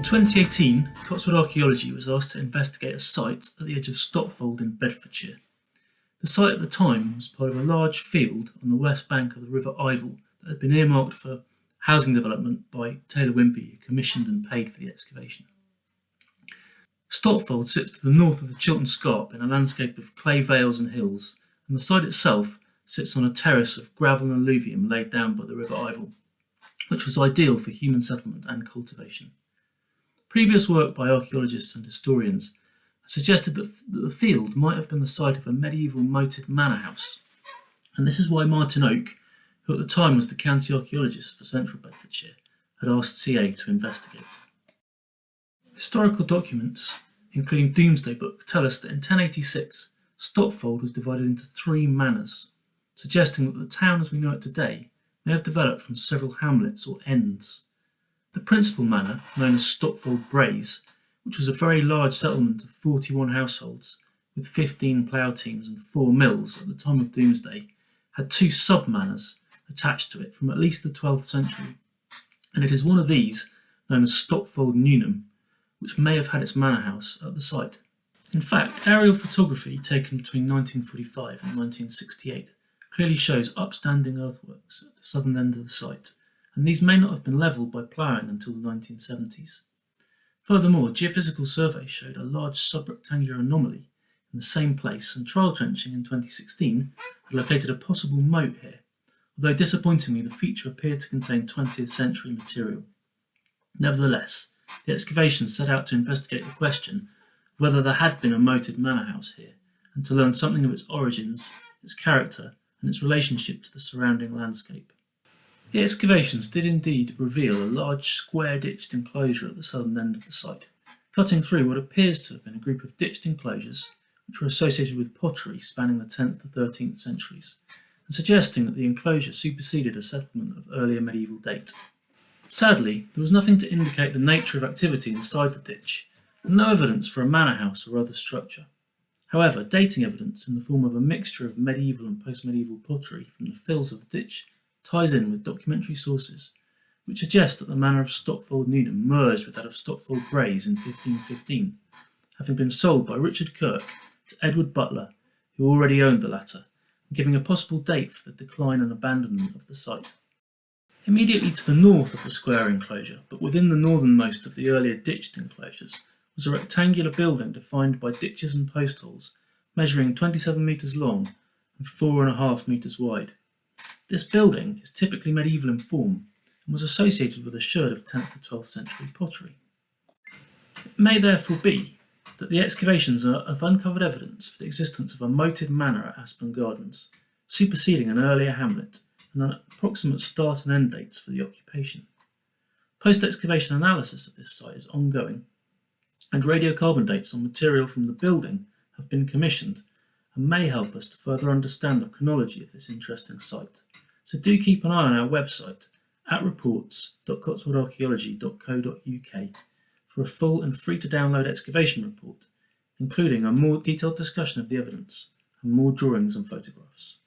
In 2018, Cotswold Archaeology was asked to investigate a site at the edge of Stotfold in Bedfordshire. The site at the time was part of a large field on the west bank of the River Ivell that had been earmarked for housing development by Taylor Wimpey, who commissioned and paid for the excavation. Stotfold sits to the north of the Chiltern Scarp in a landscape of clay vales and hills, and the site itself sits on a terrace of gravel and alluvium laid down by the River Ivell, which was ideal for human settlement and cultivation. Previous work by archaeologists and historians suggested that the field might have been the site of a medieval moated manor house, and this is why Martin Oak, who at the time was the county archaeologist for central Bedfordshire, had asked CA to investigate. Historical documents, including Domesday Book, tell us that in 1086 Stotfold was divided into 3 manors, suggesting that the town as we know it today may have developed from several hamlets or ends. The principal manor, known as Stotfold Braes, which was a very large settlement of 41 households with 15 plough teams and 4 mills at the time of Domesday, had 2 sub-manors attached to it from at least the 12th century, and it is one of these, known as Stotfold Newnham, which may have had its manor house at the site. In fact, aerial photography taken between 1945 and 1968 clearly shows upstanding earthworks at the southern end of the site, and these may not have been levelled by ploughing until the 1970s. Furthermore, geophysical surveys showed a large subrectangular anomaly in the same place, and trial trenching in 2016 had located a possible moat here, although disappointingly the feature appeared to contain 20th century material. Nevertheless, the excavations set out to investigate the question of whether there had been a moated manor house here, and to learn something of its origins, its character, and its relationship to the surrounding landscape. The excavations did indeed reveal a large square-ditched enclosure at the southern end of the site, cutting through what appears to have been a group of ditched enclosures which were associated with pottery spanning the 10th to 13th centuries, and suggesting that the enclosure superseded a settlement of earlier medieval date. Sadly, there was nothing to indicate the nature of activity inside the ditch, and no evidence for a manor house or other structure. However, dating evidence in the form of a mixture of medieval and post-medieval pottery from the fills of the ditch ties in with documentary sources, which suggest that the manor of Stotfold Newnham merged with that of Stotfold Braes in 1515, having been sold by Richard Kirk to Edward Butler, who already owned the latter, and giving a possible date for the decline and abandonment of the site. Immediately to the north of the square enclosure, but within the northernmost of the earlier ditched enclosures, was a rectangular building defined by ditches and post holes, measuring 27 metres long and 4.5 metres wide. This building is typically medieval in form and was associated with a sherd of 10th to 12th century pottery. It may therefore be that the excavations have uncovered evidence for the existence of a moated manor at Aspen Gardens, superseding an earlier hamlet, and an approximate start and end dates for the occupation. Post-excavation analysis of this site is ongoing, and radiocarbon dates on material from the building have been commissioned and may help us to further understand the chronology of this interesting site. So do keep an eye on our website at reports.cotswoldarchaeology.co.uk for a full and free to download excavation report, including a more detailed discussion of the evidence and more drawings and photographs.